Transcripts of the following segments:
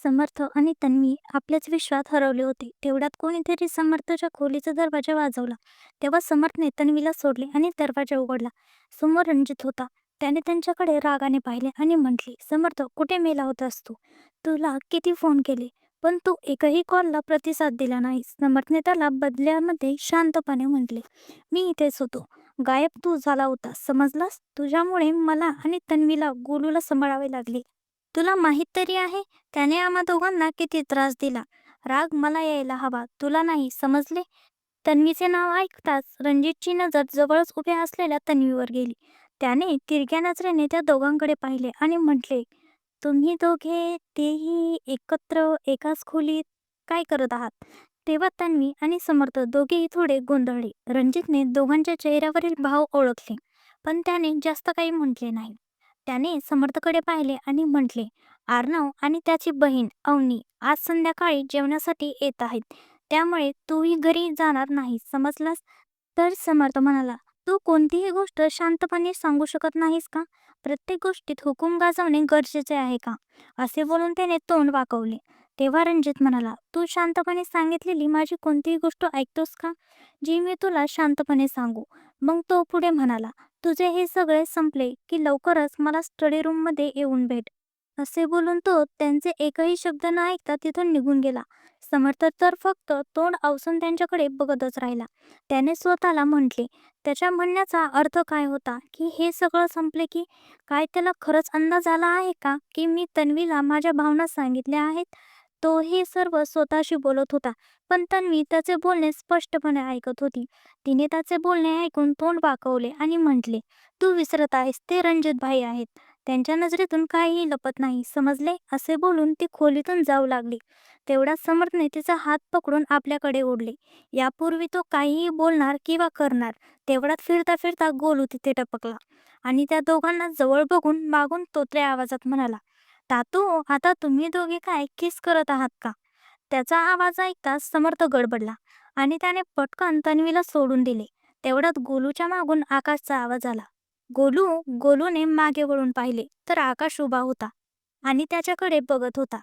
समर्थ आणि तन्वी आपल्याच विश्वात हरवले होते. तेवढ्यात कोणीतरी समर्थच्या खोलीचा दरवाजा वाजवला. तेव्हा समर्थने तन्वीला सोडले आणि दरवाजा उघडला. समोर रणजित होता. त्याने त्यांच्याकडे रागाने पाहिले आणि म्हटले, समर्थ, कुठे मेला होतास तू? तुला किती फोन केले, पण तू एकही कॉलला प्रतिसाद दिला नाहीस. समर्थने त्याला बदल्यामध्ये शांतपणे म्हटले, मी इथेच होतो. गायब तू झाला होतास, समजलास? तुझ्यामुळे मला आणि तन्वीला गोलूला सांभाळावे लागले. तुला माहित तरी आहे त्याने आम्हा दोघांना किती त्रास दिला. राग मला यायला हवा, तुला नाही, समजले? तन्वीचे नाव ऐकताच रणजितची नजर जवळच उभ्या असलेल्या तन्वीवर गेली. त्याने तिरक्या नजरेने त्या दोघांकडे पाहिले आणि म्हटले, तुम्ही दोघे तेही एकत्र एकाच खोलीत काय करत आहात? तेव्हा तन्वी आणि समर्थ दोघेही थोडे गोंधळले. रणजितने दोघांच्या चेहऱ्यावरील भाव ओळखले, पण त्याने जास्त काही म्हटले नाही. त्याने समर्थकडे पाहिले आणि म्हटले, आर्नव आणि त्याची बहीण अवनी आज संध्याकाळी जेवणासाठी येत आहेत. त्यामुळे तूही घरी जाणार नाहीस, समजलास? तर समर्थ म्हणाला, तू कोणतीही गोष्ट शांतपणे सांगू शकत नाहीस का? प्रत्येक गोष्टीत हुकूम गाजवणे गरजेचे आहे का? असे बोलून त्याने तोंड वाकवले. तेव्हा रणजित म्हणाला, तू शांतपणे सांगितलेली माझी कोणतीही गोष्ट ऐकतोस का, जी मी तुला शांतपणे सांगू? मग तो पुढे म्हणाला, तुझे हे सगळे संपले की लवकरच मला स्टडी रूममध्ये येऊन भेट. असे बोलून तो त्यांचे एकही शब्द न ऐकता तिथून निघून गेला. समर्थ तर फक्त तोंड आवसून त्यांच्याकडे बघतच राहिला. त्याने स्वतःला म्हटले, त्याच्या म्हणण्याचा अर्थ काय होता? की हे सगळं संपले की काय त्याला खरंच अंदाज आला आहे का की मी तन्वीला माझ्या भावना सांगितल्या आहेत? तो हे सर्व स्वतःशी बोलत होता, पण तन्वी त्याचे बोलणे स्पष्टपणे ऐकत होती. तिने त्याचे बोलणे ऐकून तोंड वाकवले आणि म्हटले, तू विसरत आहेस, ते रणजित भाई आहेत. त्यांच्या नजरेतून काहीही लपत नाही, समजले? असे बोलून ती खोलीतून जाऊ लागली. तेवढ्यात समर्थने तिचा हात पकडून आपल्याकडे ओढले. यापूर्वी तो काहीही बोलणार किंवा करणार, तेवढ्यात फिरता फिरता गोलू तिथे टपकला आणि त्या दोघांना जवळ बघून मागून तोतऱ्या आवाजात म्हणाला, तातू, आता तुम्ही दोघे काय किस करत आहात का? त्याचा आवाज ऐकताच समर्थ गडबडला आणि त्याने पटकन तन्वीला सोडून दिले. तेवढ्यात गोलूच्या मागून आकाशचा आवाज आला. गोलू. गोलूने मागे वळून पाहिले तर आकाश उभा होता आणि त्याच्याकडे बघत होता.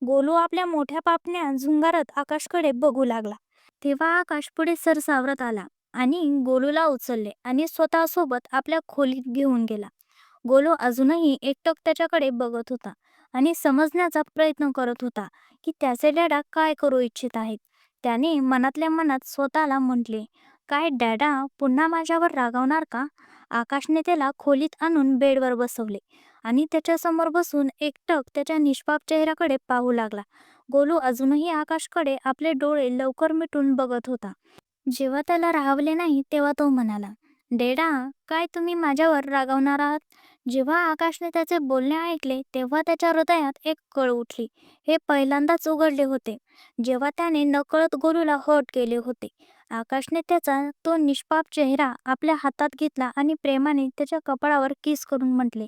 गोलू आपल्या मोठ्या पापण्या झुंगारत आकाशकडे बघू लागला. तेव्हा आकाश पुढे सरसावरत आला आणि गोलूला उचलले आणि स्वतःसोबत आपल्या खोलीत घेऊन गेला. गोलू अजूनही एकटक त्याच्याकडे बघत होता आणि समजण्याचा प्रयत्न करत होता की त्याचे डॅडा काय करू इच्छित आहेत. त्याने मनातल्या मनात स्वतःला म्हटले, काय डॅडा पुन्हा माझ्यावर रागावणार का? आकाशने त्याला खोलीत आणून बेडवर बसवले आणि त्याच्यासमोर बसून एकटक त्याच्या निष्पाप चेहऱ्याकडे पाहू लागला. गोलू अजूनही आकाशकडे आपले डोळे लवकर मिटून बघत होता. जेव्हा त्याला राहवले नाही तेव्हा तो म्हणाला, डेडा, काय तुम्ही माझ्यावर रागावणार आहात? जेव्हा आकाशने त्याचे बोलणे ऐकले तेव्हा त्याच्या हृदयात एक कळ उठली. हे पहिल्यांदाच उघडले होते जेव्हा त्याने नकळत गोलूला हर्ट केले होते. आकाशने त्याचा तो निष्पाप चेहरा आपल्या हातात घेतला आणि प्रेमाने त्याच्या कपाळावर किस करून म्हटले,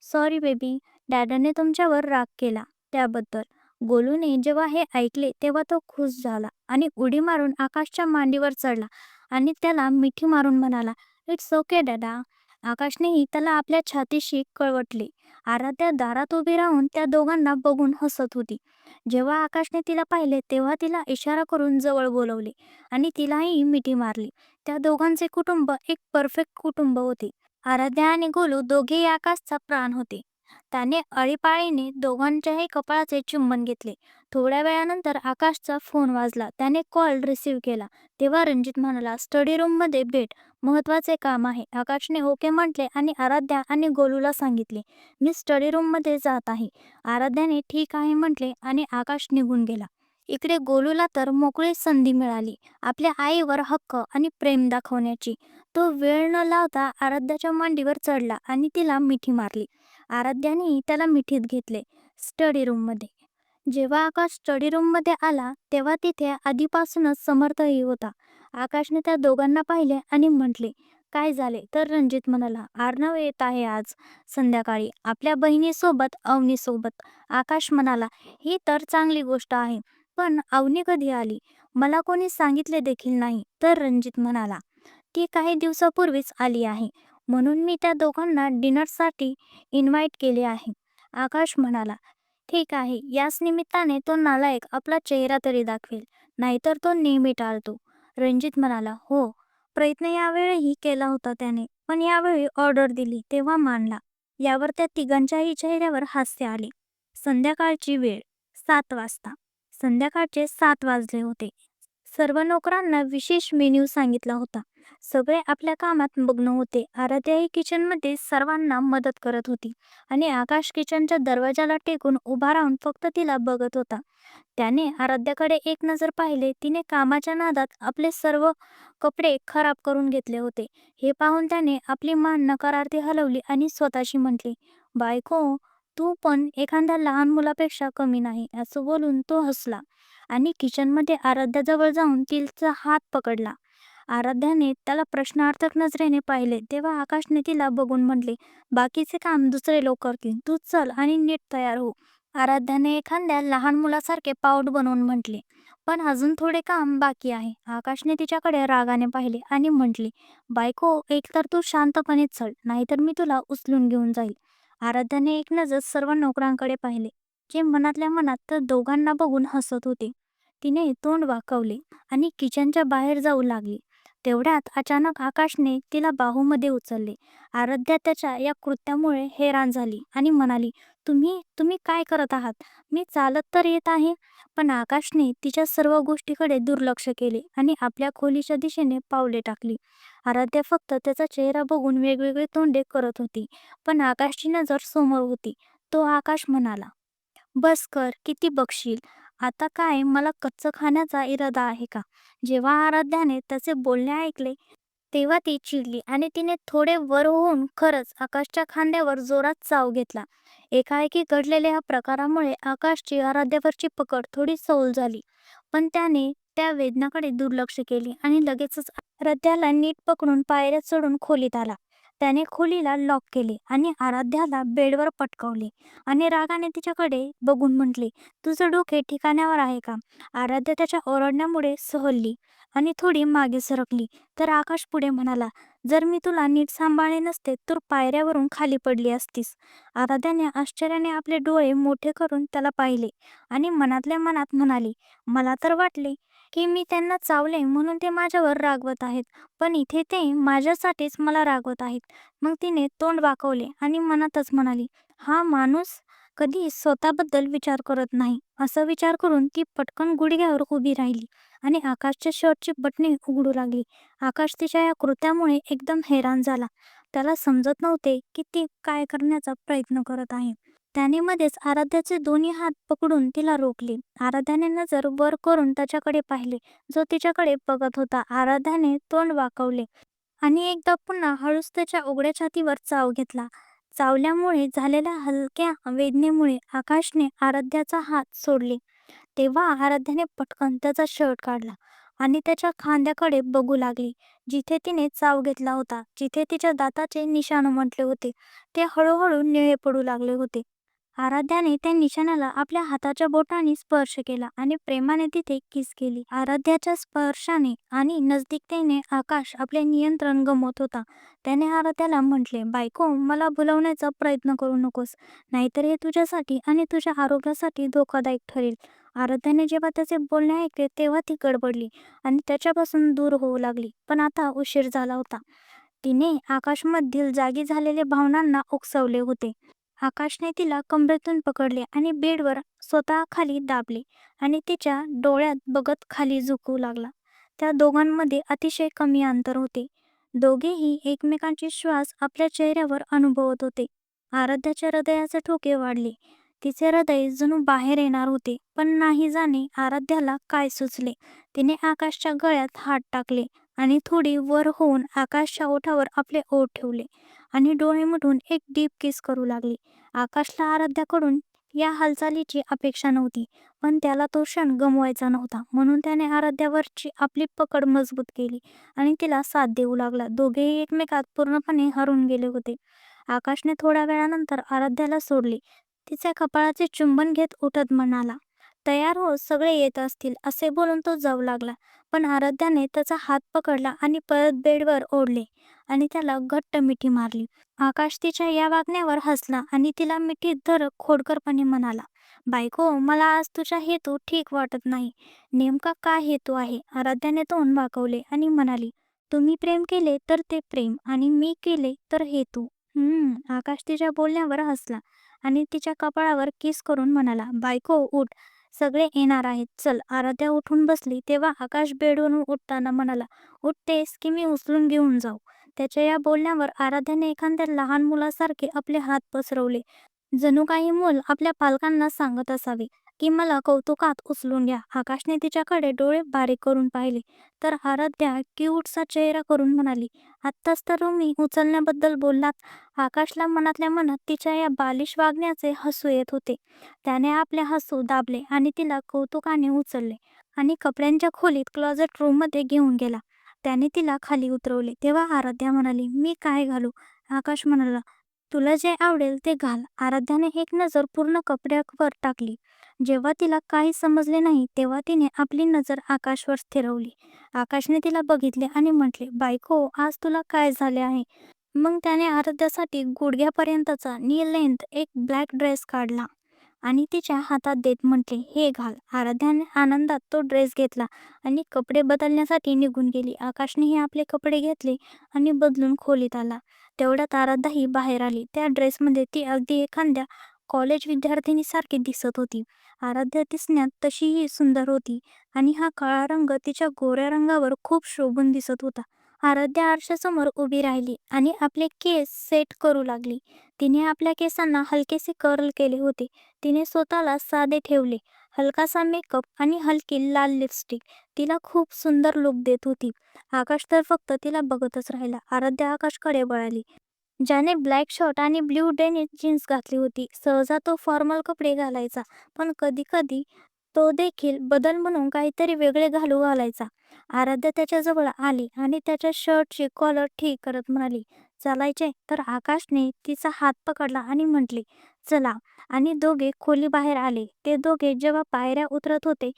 सॉरी बेबी, डॅडाने तुमच्यावर राग केला त्याबद्दल. गोलूने जेव्हा हे ऐकले तेव्हा तो खुश झाला आणि उडी मारून आकाशच्या मांडीवर चढला आणि त्याला मिठी मारून म्हणाला, इट्स ओके डॅडा. आकाशनेही त्याला आपल्या छातीशी कळवटले. आराध्या दारात उभी राहून त्या दोघांना बघून हसत होती. जेव्हा आकाशने तिला पाहिले तेव्हा तिला इशारा करून जवळ बोलवले आणि तिलाही मिठी मारली. त्या दोघांचे कुटुंब एक परफेक्ट कुटुंब होते. आराध्या आणि गोलू दोघेही आकाशचा प्राण होते. त्याने आळीपाळीने दोघांच्याही कपाळाचे चुंबन घेतले. थोड्या वेळानंतर आकाशचा फोन वाजला. त्याने कॉल रिसीव्ह केला. तेव्हा रणजित म्हणाला, स्टडी रूममध्ये भेट, महत्वाचे काम आहे. आकाशने ओके म्हटले आणि आराध्या आणि गोलूला सांगितले, मी स्टडी रूममध्ये जात आहे. आराध्याने ठीक आहे म्हटले आणि आकाश निघून गेला. इकडे गोलूला तर मोकळी संधी मिळाली आपल्या आईवर हक्क आणि प्रेम दाखवण्याची. तो वेळ न लावता आराध्याच्या मांडीवर चढला आणि तिला मिठी मारली. आराध्याने त्याला मिठीत घेतले. स्टडी रूममध्ये जेव्हा आकाश स्टडी रूममध्ये आला तेव्हा तिथे आधीपासूनच समर्थही होता. आकाशने त्या दोघांना पाहिले आणि म्हटले, काय झाले? तर रणजित म्हणाला, आर्नव येत आहे आज संध्याकाळी आपल्या बहिणीसोबत, अवनीसोबत. आकाश म्हणाला, ही तर चांगली गोष्ट आहे, पण अवनी कधी आली? मला कोणी सांगितले देखील नाही. तर रणजित म्हणाला, ती काही दिवसापूर्वीच आली आहे, म्हणून मी त्या दोघांना डिनरसाठी इन्व्हाइट केले आहे. आकाश म्हणाला, ठीक आहे, याच निमित्ताने तो नालायक आपला चेहरा तरी दाखवेल, नाहीतर तो नेहमी टाळतो. रणजित म्हणाला, हो, प्रयत्न यावेळीही केला होता त्याने, पण यावेळी ऑर्डर दिली तेव्हा मानला. यावर त्या तिघांच्याही चेहऱ्यावर हास्य आले. संध्याकाळची वेळ 7 वाजता. संध्याकाळचे 7 वाजले होते. सर्व नोकरांना विशेष मेन्यू सांगितला होता. सगळे आपल्या कामात मग्न होते. आराध्याही किचनमध्ये सर्वांना मदत करत होती आणि आकाश किचनच्या दरवाजाला टेकून उभा राहून फक्त तिला बघत होता. त्याने आराध्याकडे एक नजर पाहिले. तिने कामाच्या नादात आपले सर्व कपडे खराब करून घेतले होते. हे पाहून त्याने आपली मान नकारार्थी हलवली आणि स्वतःशी म्हटले, बायको, तू पण एखाद्या लहान मुलापेक्षा कमी नाही. असं बोलून तो हसला आणि किचनमध्ये आराध्याजवळ जाऊन तिचा हात पकडला. आराध्याने त्याला प्रश्नार्थक नजरेने पाहिले तेव्हा आकाशने तिला बघून म्हटले, बाकीचे काम दुसरे लोक करतील, तू चल आणि नीट तयार हो. आराध्याने एखाद्या लहान मुलासारखे पाऊट बनवून म्हटले, पण अजून थोडे काम बाकी आहे. आकाशने तिच्याकडे रागाने पाहिले आणि म्हटले, बायको, एकतर तू शांतपणे चल, नाहीतर मी तुला उचलून घेऊन जाईल. आराध्याने एक नजर सर्व नोकरांकडे पाहिले, जे मनातल्या मनात तर दोघांना बघून हसत होते. तिने तोंड वाकवले आणि किचनच्या बाहेर जाऊ लागली. तेवढ्यात अचानक आकाशने तिला बाहूमध्ये उचलले. आराध्या त्याच्या या कृत्यामुळे हैराण झाली आणि म्हणाली, तुम्ही तुम्ही काय करत आहात? मी चालत तर येत आहे. पण आकाशने तिच्या सर्व गोष्टीकडे दुर्लक्ष केले आणि आपल्या खोलीच्या दिशेने पावले टाकली. आराध्या फक्त त्याचा चेहरा बघून वेगवेगळे तोंडे करत होती. पण आकाशची नजर समोर होती. तो आकाश म्हणाला, बस कर, किती बघशील? आता काय मला कच्चं खाण्याचा इरादा आहे का? जेव्हा आराध्याने त्याचे बोलणे ऐकले तेव्हा ती चिडली आणि तिने थोडे वर होऊन खरंच आकाशच्या खांद्यावर जोरात चाव घेतला. एकाएकी घडलेल्या या प्रकारामुळे आकाशची आराध्यावरची पकड थोडी सौल झाली, पण त्याने त्या वेदनाकडे दुर्लक्ष केले आणि लगेचच आराध्याला नीट पकडून पायऱ्या चढून खोलीत आला. त्याने खोलीला लॉक केले आणि आराध्याला बेडवर पटकावले आणि रागाने तिच्याकडे बघून म्हटले, तुझं डोके ठिकाण्यावर आहे का? आराध्या त्याच्या ओरडण्यामुळे सहलली आणि थोडी मागे सरकली. तर आकाश पुढे म्हणाला, जर मी तुला नीट सांभाळले नसते तर पायऱ्यावरून खाली पडली असतीस. आराध्याने आश्चर्याने आपले डोळे मोठे करून त्याला पाहिले आणि मनातल्या मनात म्हणाली, मला तर वाटले की मी त्यांना चावले म्हणून ते माझ्यावर रागवत आहेत, पण इथे ते माझ्यासाठीच मला रागवत आहेत. मग तिने तोंड वाकवले आणि मनातच म्हणाली, हा माणूस कधी स्वतःबद्दल विचार करत नाही. असा विचार करून ती पटकन गुडघ्यावर उभी राहिली आणि आकाशच्या शर्टची बटणे उघडू लागली. आकाश तिच्या या कृत्यामुळे एकदम हैराण झाला. त्याला समजत नव्हते की ती काय करण्याचा प्रयत्न करत आहे. त्याने मध्येच आराध्याचे दोन्ही हात पकडून तिला रोखले. आराध्याने नजर वर करून त्याच्याकडे पाहिले, जो तिच्याकडे बघत होता. आराध्याने तोंड वाकवले आणि एकदा पुन्हा हळूच त्याच्या उघड्या छातीवर चाव घेतला. चावल्यामुळे झालेल्या हलक्या वेदनेमुळे आकाशने आराध्याचा हात सोडले. तेव्हा आराध्याने पटकन त्याचा शर्ट काढला आणि त्याच्या खांद्याकडे बघू लागली. जिथे तिने चाव घेतला होता, जिथे तिच्या दाताचे निशाण उमटले होते, ते हळूहळू निळे पडू लागले होते. आराध्याने त्या निशाणाला आपल्या हाताच्या बोटांनी स्पर्श केला आणि प्रेमाने तिथे किस केली. आराध्याच्या स्पर्शाने आणि नजदीकतेने आकाश आपले नियंत्रण गमावत होता. त्याने आराध्याला म्हटले, बायको, मला भुलवण्याचा प्रयत्न करू नकोस, नाहीतर हे तुझ्यासाठी आणि तुझ्या आरोग्यासाठी धोकादायक ठरेल. आराध्याने जेव्हा त्याचे बोलणे ऐकले तेव्हा ती गडबडली आणि त्याच्यापासून दूर होऊ लागली. पण आता उशीर झाला होता. तिने आकाशमधील जागी झालेल्या भावनांना उकसवले होते. आकाशने तिला कमरेतून पकडले आणि बेडवर स्वतः खाली दाबले आणि तिच्या डोळ्यात बघत खाली झुकू लागला. त्या दोघांमध्ये अतिशय कमी अंतर होते. दोघेही एकमेकांचे श्वास आपल्या चेहऱ्यावर अनुभवत होते. आराध्याच्या हृदयाचे ठोके वाढले. तिचे हृदय जणू बाहेर येणार होते, पण नाही जाणे आराध्याला काय सुचले. तिने आकाशच्या गळ्यात हात टाकले आणि थोडी वर होऊन आकाशच्या ओठावर आपले ओठ ठेवले आणि डोळे मिटून एक डीप किस करू लागली. आकाशला आराध्याकडून या हालचालीची अपेक्षा नव्हती, पण त्याला तो क्षण गमवायचा नव्हता. म्हणून त्याने आराध्यावरची आपली पकड मजबूत केली आणि तिला साथ देऊ लागला. दोघेही एकमेकात पूर्णपणे हरवून गेले होते. आकाशने थोड्या वेळानंतर आराध्याला सोडले. तिच्या कपाळाचे चुंबन घेत उठत म्हणाला, तयार हो, सगळे येत असतील, असे बोलून तो जाऊ लागला. पण आराध्याने त्याचा हात पकडला आणि परत बेडवर ओढले आणि त्याला घट्ट मिठी मारली. आकाश तिच्या या वागण्यावर हसला आणि तिला मिठीत धरत खोडकरपणे म्हणाला, बायको, मला आज तुझा हेतू ठीक वाटत नाही. नेमका काय हेतू आहे? आराध्याने तोंड वाकवले आणि म्हणाली, तुम्ही प्रेम केले तर ते प्रेम आणि मी केले तर हेतू. आकाश तिच्या बोलण्यावर हसला आणि तिच्या कपाळावर किस करून म्हणाला, बायको उठ, सगळे येणार आहेत. चल. आराध्या उठून बसली तेव्हा आकाश बेडवरून उठताना म्हणाला, उठतेस की मी उचलून घेऊन जाऊ? त्याच्या या बोलण्यावर आराध्याने एखाद्या लहान मुलासारखे आपले हात पसरवले. जणू काही मूल आपल्या पालकांना सांगत असावे की मला कौतुकात उचलून घ्या. आकाशने तिच्याकडे डोळे बारीक करून पाहिले तर आराध्या क्यूटचा चेहरा करून म्हणाली, आत्ताच तर तुम्ही उचलण्याबद्दल बोललात. आकाशला मनातल्या मनात तिच्या या बालिश वागण्याचे हसू येत होते. त्याने आपले हसू दाबले आणि तिला कौतुकाने उचलले आणि कपड्यांच्या खोलीत क्लोजेट रूममध्ये घेऊन गेला. त्याने तिला खाली उतरवले तेव्हा आराध्या म्हणाली, मी काय घालू? आकाश म्हणाला, तुला जे आवडेल ते घाल. आराध्याने एक नजर पूर्ण कपड्यावर टाकली. जेव्हा तिला काही समजले नाही तेव्हा तिने आपली नजर आकाशवर स्थिरवली. आकाशने तिला बघितले आणि म्हटले, बायको, आज तुला काय झाले आहे? मग त्याने आराध्यासाठी गुडघ्यापर्यंतचा नी लेंथ एक ब्लॅक ड्रेस काढला आणि तिच्या हातात देत म्हटले, हे घाल. आराध्याने आनंदात तो ड्रेस घेतला आणि कपडे बदलण्यासाठी निघून गेली. आकाशनेही आपले कपडे घेतले आणि बदलून खोलीत आला. तेवढ्यात आराध्याही बाहेर आली. त्या ड्रेसमध्ये ती अगदी एखाद्या कॉलेज विद्यार्थिनीसारखी दिसत होती. आराध्या दिसण्यात तशीही सुंदर होती आणि हा काळा रंग तिच्या गोऱ्या रंगावर खूप शोभून दिसत होता. आराध्या आरशासमोर उभी राहिली आणि आपले केस सेट करू लागली. तिने आपल्या केसांना हलकेसे कर्ल केले होते. तिने स्वतःला साधे ठेवले. हलकासा मेकअप आणि हलकी लाल लिपस्टिक तिला खूप सुंदर लुक देत होती. आकाश तर फक्त तिला बघतच राहिला. आराध्या आकाशकडे वळाली. ज्याने ब्लॅक शर्ट आणि ब्ल्यू डेनिम जीन्स घातली होती. सहसा तो फॉर्मल कपडे घालायचा, पण कधी-कधी तो देखील बदल म्हणून काहीतरी वेगळे घालायचा. आराध्या त्याच्याजवळ आली आणि त्याच्या शर्टची कॉलर ठीक करत म्हणाली, चालायचे? तर आकाशने तिचा हात पकडला आणि म्हटले, चला. आणि दोघे खोलीबाहेर आले. ते दोघे जेव्हा पायऱ्या उतरत होते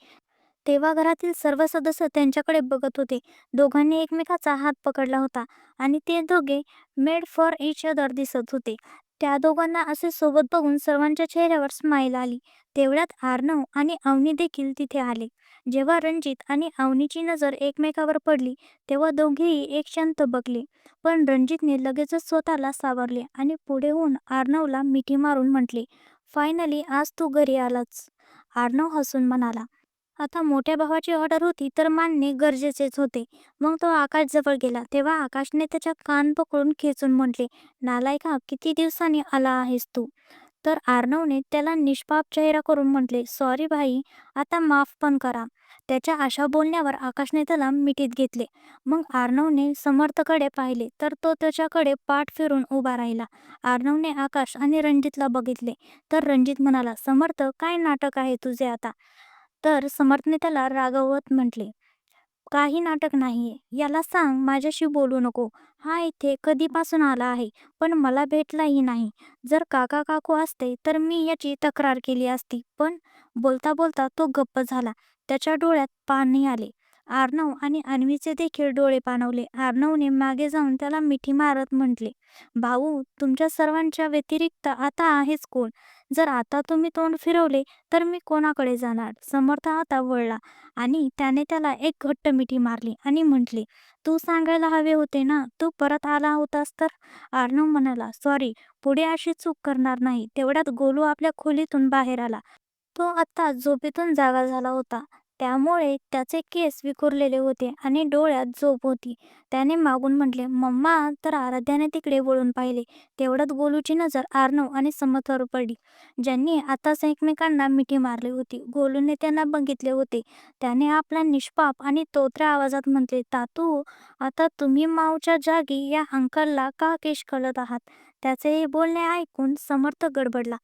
तेव्हा घरातील सर्व सदस्य त्यांच्याकडे बघत होते. दोघांनी एकमेकाचा हात पकडला होता आणि ते दोघे मेड फॉर इच अदर दिसत होते. त्या दोघांना असे सोबत बघून सर्वांच्या चेहऱ्यावर स्माईल आली. तेवढ्यात आर्नव आणि अवनी देखील तिथे आले. जेव्हा रणजित आणि अवनीची नजर एकमेकावर पडली तेव्हा दोघेही एक क्षण बघले. पण रणजितने लगेचच स्वतःला सावरले आणि पुढे होऊन आर्नवला मिठी मारून म्हटले, फायनली आज तू घरी आलाच. आर्नव हसून म्हणाला, आता मोठ्या भावाची ऑर्डर होती तर मानणे गरजेचेच होते. मग तो आकाशजवळ गेला तेव्हा आकाशने त्याच्या कान पकडून खेचून म्हटले, नालायका, किती दिवसांनी आला आहेस तू? तर आर्नवने त्याला निष्पाप चेहरा करून म्हटले, सॉरी भाई, आता माफ पण करा. त्याच्या अशा बोलण्यावर आकाशने त्याला मिठीत घेतले. मग आर्नवने समर्थकडे पाहिले तर तो त्याच्याकडे पाठ फिरून उभा राहिला. आर्नवने आकाश आणि रणजितला बघितले तर रणजित म्हणाला, समर्थ, काय नाटक आहे तुझे आता? तर समर्थने त्याला रागवत म्हटले, काही नाटक नाहीये. याला सांग माझ्याशी बोलू नको. हा इथे कधीपासून आला आहे, पण मला भेटलाही नाही. जर काका काकू असते तर मी याची तक्रार केली असती. पण बोलता बोलता तो गप्प झाला. त्याच्या डोळ्यात पाणी आले. आर्नव आणि अन्वीचे देखील डोळे पाणवले. आर्नवने मागे जाऊन त्याला मिठी मारत म्हटले, भाऊ, तुमच्या सर्वांच्या व्यतिरिक्त आता आहेच कोण? जर आता तुम्ही तोंड फिरवले तर मी कोणाकडे जाणार? समर्थ आता वळला आणि त्याने त्याला एक घट्ट मिठी मारली आणि म्हटले, तू सांगायला हवे होते ना, तू परत आला होतास तर? अर्णव म्हणाला, सॉरी, पुढे अशी चूक करणार नाही. तेवढ्यात गोलू आपल्या खोलीतून बाहेर आला. तो आत्ता झोपेतून जागा झाला होता. त्यामुळे त्याचे केस विखुरलेले होते आणि डोळ्यात झोप होती. त्याने मागून म्हटले, मम्मा. तर आराध्याने तिकडे वळून पाहिले. तेवढ्यात गोलूची नजर आर्नव आणि समर्थवर पडली, ज्यांनी आताच एकमेकांना मिठी मारली होती. गोलूने त्यांना बघितले होते. त्याने आपला निष्पाप आणि तोत्र्या आवाजात म्हटले, तातू, आता तुम्ही माऊच्या जागी या अंकलला का केश कलत आहात? त्याचे हे बोलणे ऐकून समर्थ गडबडला.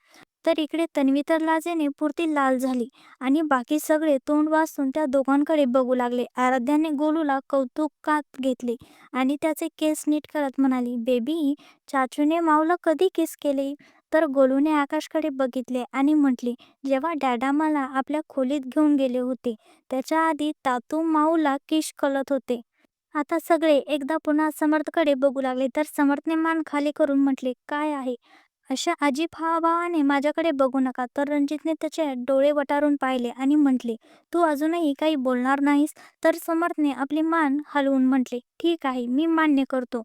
तर इकडे तन्वी तर लाजेने पुरती लाल झाली आणि बाकी सगळे तोंड वाचून त्या दोघांकडे बघू लागले. आराध्याने गोलूला कौतुकात घेतले आणि त्याचे केस नीट करत म्हणाली, बेबी, चाचूने माऊला कधी किस केले? तर गोलूने आकाशकडे बघितले आणि म्हटले, जेव्हा डॅडा मला आपल्या खोलीत घेऊन गेले होते त्याच्या आधी तातू माऊला किश करत होते. आता सगळे एकदा पुन्हा समर्थकडे बघू लागले तर समर्थने मान खाली करून म्हटले, काय आहे? अशा अजीब हावभावाने माझ्याकडे बघू नका. तर रणजितने त्याचे डोळे वटारून पाहिले आणि म्हटले, तू अजूनही काही बोलणार नाहीस? तर समर्थने आपली मान हलवून म्हटले, ठीक आहे, मी मान्य करतो.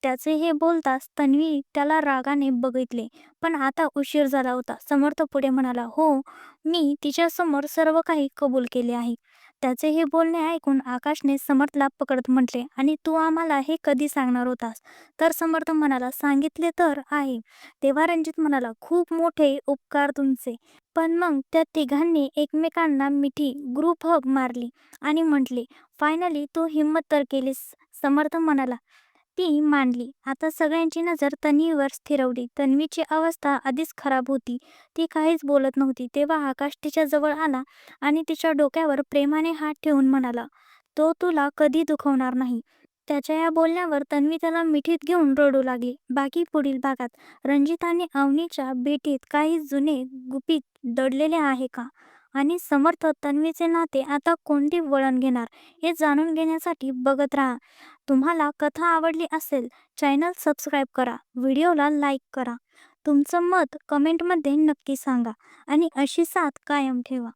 त्याचे हे बोलताच तन्वी त्याला रागाने बघितले. पण आता उशीर झाला होता. समर्थ पुढे म्हणाला, हो, मी तिच्यासमोर सर्व काही कबूल केले आहे. त्याचे हे बोलणे ऐकून आकाशने समर्थला पकडत म्हटले, आणि तू आम्हाला हे कधी सांगणार होतास? तर समर्थ म्हणाला, सांगितले तर आहे. तेव्हा रणजित म्हणाला, खूप मोठे उपकार तुमचे. पण मग त्या तिघांनी एकमेकांना मिठी ग्रुप हग मारली आणि म्हटले, फायनली तू हिंमत तर केलीस. समर्थ म्हणाला, ती मांडली. आता सगळ्यांची नजर तन्वीवर स्थिरवली. तन्वीची अवस्था आधीच खराब होती. ती काहीच बोलत नव्हती. तेव्हा आकाश तिच्या जवळ आला आणि तिच्या डोक्यावर प्रेमाने हात ठेवून म्हणाला, तो तुला कधी दुखवणार नाही. त्याच्या या बोलण्यावर तन्वी त्याला मिठीत घेऊन रडू लागली. बाकी पुढील भागात. रणजित आणि अवनीच्या भेटीत काही जुने गुपित दडलेले आहे का? आणि समर्थ तन्वीचे नाते आता कोणते वळण घेणार हे जाणून घेण्यासाठी बघत राहा. तुम्हाला कथा आवडली असेल, चॅनल सबस्क्राईब करा, व्हिडिओला लाईक करा. तुमचं मत कमेंटमध्ये नक्की सांगा आणि अशी साथ कायम ठेवा.